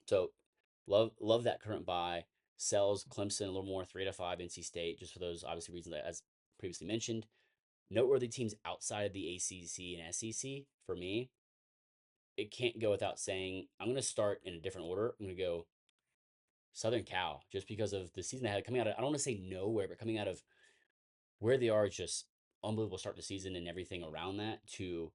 so love that current buy. Sells Clemson a little more 3 out of 5, NC State, just for those obviously reasons that as previously mentioned. Noteworthy teams outside of the ACC and SEC for me, it can't go without saying I'm going to start in a different order. I'm going to go Southern Cal just because of the season they had coming out of, I don't want to say nowhere, but coming out of where they are, just unbelievable start to the season and everything around that to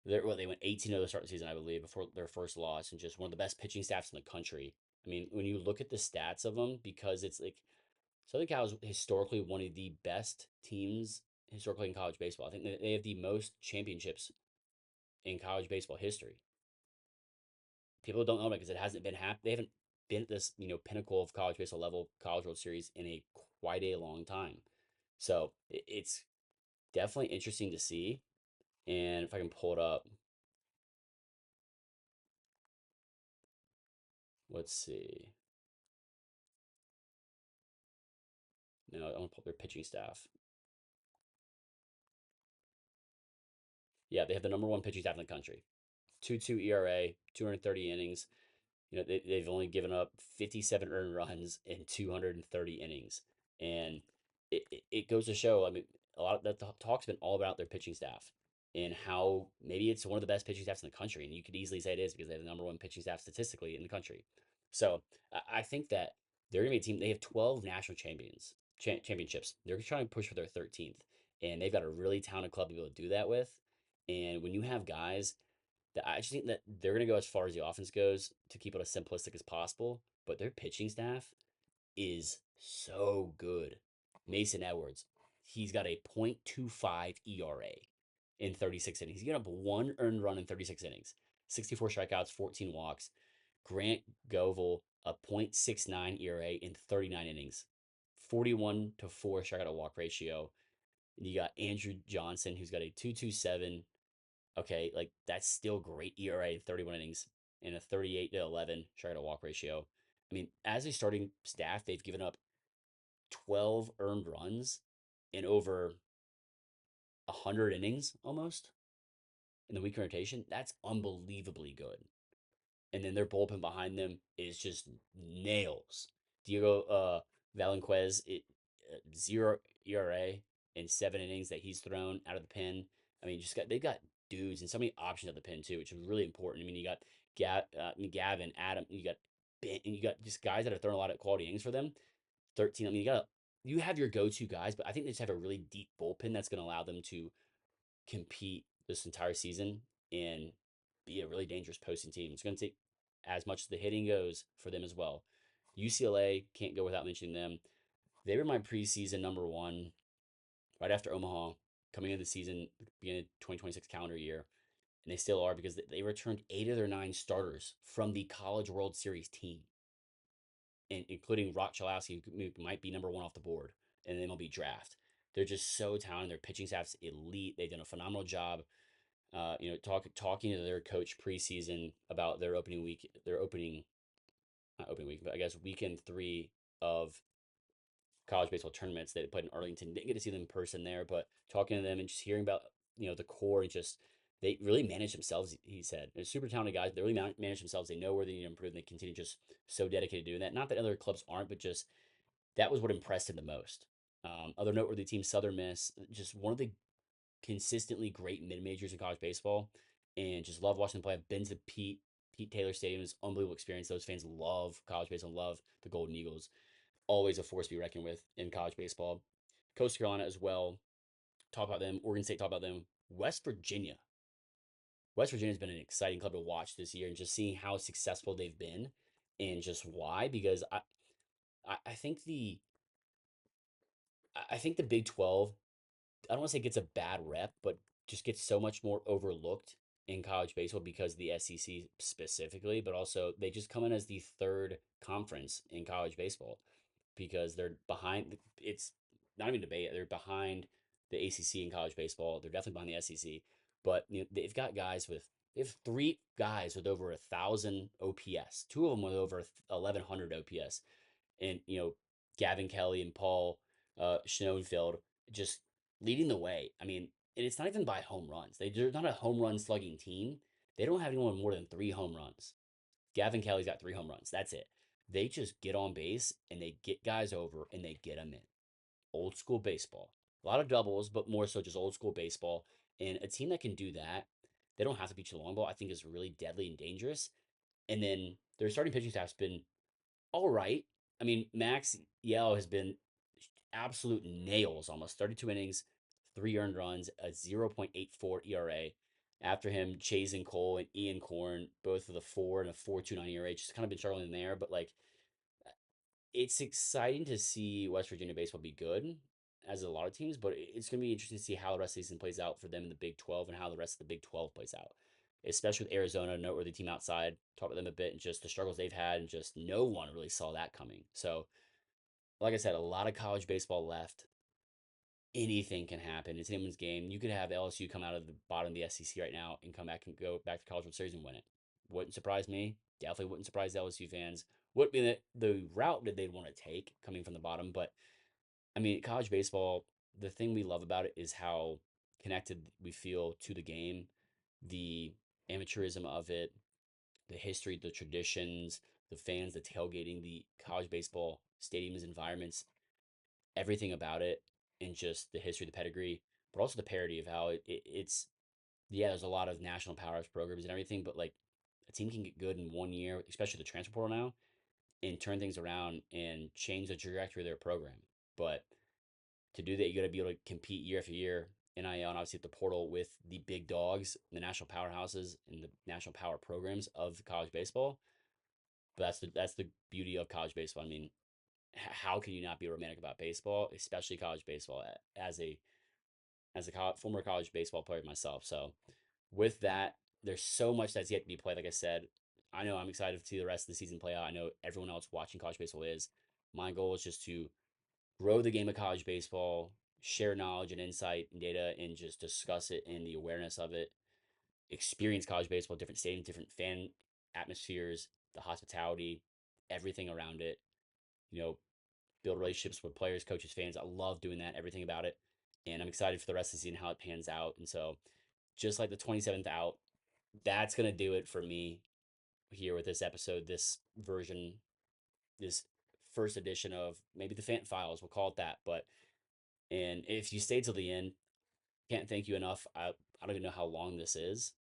they went 18-0 to start the season, I believe, before their first loss, and just one of the best pitching staffs in the country. I mean, when you look at the stats of them, because it's like Southern Cal is historically one of the best teams historically in college baseball. I think they have the most championships in college baseball history. People don't know that because it hasn't been They haven't been at this pinnacle of college baseball level, College World Series in a quite a long time. So it's definitely interesting to see. And if I can pull it up, let's see. No, I want to pull up their pitching staff. Yeah, they have the number one pitching staff in the country. 2.2 ERA, 230 innings. They've only given up 57 earned runs in 230 innings. And it goes to show, I mean, a lot of that talk's been all about their pitching staff and how maybe it's one of the best pitching staffs in the country. And you could easily say it is because they have the number one pitching staff statistically in the country. So I think that they're going to be a team. They have 12 national championships. They're trying to push for their 13th. And they've got a really talented club to be able to do that with. And when you have guys that I just think that they're going to go as far as the offense goes to keep it as simplistic as possible, but their pitching staff is so good. Mason Edwards, he's got a .25 ERA in 36 innings. He's given up one earned run in 36 innings, 64 strikeouts, 14 walks. Grant Govil, a .69 ERA in 39 innings, 41-4 strikeout to walk ratio. And you got Andrew Johnson, who's got a 2.27 Okay, like that's still great ERA in 31 innings and a 38-11 strikeout to walk ratio. I mean, as a starting staff, they've given up 12 earned runs in over 100 innings almost in the weekend rotation. That's unbelievably good. And then their bullpen behind them is just nails. Diego Valenquez, 0 ERA in 7 innings that he's thrown out of the pen. I mean, just got they've got dudes and so many options at the pen too, which is really important. I mean, you got Gavin, Adam, you got Ben, and you got just guys that have thrown a lot of quality innings for them. 13. I mean, you have your go-to guys, but I think they just have a really deep bullpen that's going to allow them to compete this entire season and be a really dangerous posting team. It's going to take as much as the hitting goes for them as well. UCLA, can't go without mentioning them. They were my preseason number one right after Omaha, coming into the season, beginning of 2026 calendar year. And they still are because they returned 8 of their 9 starters from the College World Series team, and including Rock Chalowski, who might be number one off the board in the MLB draft. They're just so talented. Their pitching staff's elite. They've done a phenomenal job. Talking to their coach preseason about their opening week, their opening not opening week, but I guess weekend three of college baseball tournaments that they played in Arlington. Didn't get to see them in person there, but talking to them and just hearing about the core and just they really manage themselves. He said they're super talented guys. They really manage themselves. They know where they need to improve. And they continue just so dedicated to doing that. Not that other clubs aren't, but just that was what impressed him the most. Other noteworthy teams, Southern Miss, just one of the consistently great mid majors in college baseball, and just love watching them play. I've been to Pete Taylor Stadium. It's an unbelievable experience. Those fans love college baseball, love the Golden Eagles. Always a force to be reckoned with in college baseball. Coastal Carolina as well. Talk about them. Oregon State, talk about them. West Virginia. West Virginia has been an exciting club to watch this year, and just seeing how successful they've been, and just why. Because I think the Big 12, I don't want to say gets a bad rep, but just gets so much more overlooked in college baseball because of the SEC specifically, but also they just come in as the third conference in college baseball because they're behind. It's not even debate. They're behind the ACC in college baseball. They're definitely behind the SEC, but they have 3 guys with over 1,000 OPS. Two of them with over 1,100 OPS, and Gavin Kelly and Paul Schoenfeld just leading the way. I mean, and it's not even by home runs. They're not a home run slugging team. They don't have anyone more than 3 home runs. Gavin Kelly's got 3 home runs. That's it. They just get on base and they get guys over and they get them in. Old school baseball. A lot of doubles, but more so just old school baseball. And a team that can do that, they don't have to beat you long ball, I think is really deadly and dangerous. And then their starting pitching staff's been all right. I mean, Max Yell has been absolute nails, almost 32 innings, 3 earned runs, a 0.84 ERA. After him, Chase and Cole and Ian Korn, both with a 4 and a 4.29 ERA, just kind of been struggling there. But like, it's exciting to see West Virginia baseball be good, as a lot of teams. But it's going to be interesting to see how the rest of the season plays out for them in the Big 12 and how the rest of the Big 12 plays out, especially with Arizona, noteworthy team outside. Talk about them a bit and just the struggles they've had, and just no one really saw that coming. So, like I said, a lot of college baseball left. Anything can happen. It's anyone's game. You could have LSU come out of the bottom of the SEC right now and come back and go back to College World Series and win it. Wouldn't surprise me. Definitely wouldn't surprise the LSU fans. Wouldn't be the route that they'd want to take coming from the bottom. But I mean, college baseball, the thing we love about it is how connected we feel to the game, the amateurism of it, the history, the traditions, the fans, the tailgating, the college baseball stadiums, environments, everything about it, and just the history, the pedigree, but also the parody of how it's yeah, there's a lot of national powerhouse programs and everything, but like a team can get good in one year, especially the transfer portal now, and turn things around and change the trajectory of their program. But to do that, you got to be able to compete year after year. NIL and obviously the portal with the big dogs, the national powerhouses, and the national power programs of college baseball. But that's the beauty of college baseball. I mean, how can you not be romantic about baseball, especially college baseball, as a former college baseball player myself? So with that, there's so much that's yet to be played. Like I said, I know I'm excited to see the rest of the season play out. I know everyone else watching college baseball is. My goal is just to grow the game of college baseball, share knowledge and insight and data, and just discuss it and the awareness of it. experience college baseball, different stadiums, different fan atmospheres, the hospitality, everything around it. You know, build relationships with players, coaches, fans. I love doing that, everything about it. And I'm excited for the rest of the season, how it pans out. And so, just like the 27th out, that's going to do it for me here with this episode, this version, this first edition of maybe the Fant Files. We'll call it that. But, and if you stay till the end, can't thank you enough. I don't even know how long this is.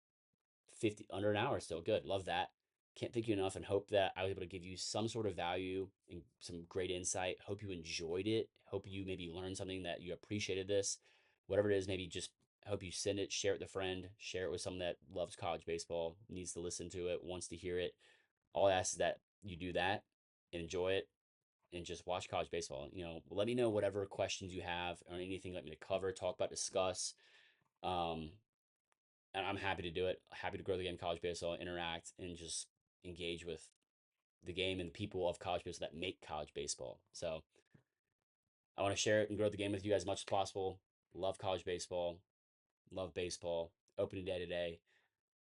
50 under an hour, still good. Love that. Can't thank you enough, and hope that I was able to give you some sort of value and some great insight. Hope you enjoyed it. Hope you maybe learned something, that you appreciated this. Whatever it is, maybe just hope you send it, share it with a friend, share it with someone that loves college baseball, needs to listen to it, wants to hear it. All I ask is that you do that and enjoy it and just watch college baseball. Let me know whatever questions you have or anything you like me to cover, talk about, discuss. Um, and I'm happy to do it. Happy to grow the game of college baseball, interact, and just engage with the game and the people of college baseball that make college baseball. So I want to share it and grow the game with you guys as much as possible. Love college baseball. Love baseball. Opening day today.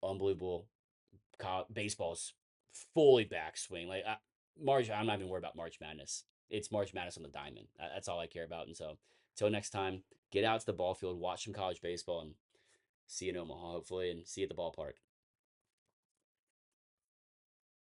Unbelievable. Baseball's fully backswing. March, I'm not even worried about March Madness. It's March Madness on the diamond. That's all I care about. And so, until next time, get out to the ball field, watch some college baseball, and see you in Omaha, hopefully, and see you at the ballpark.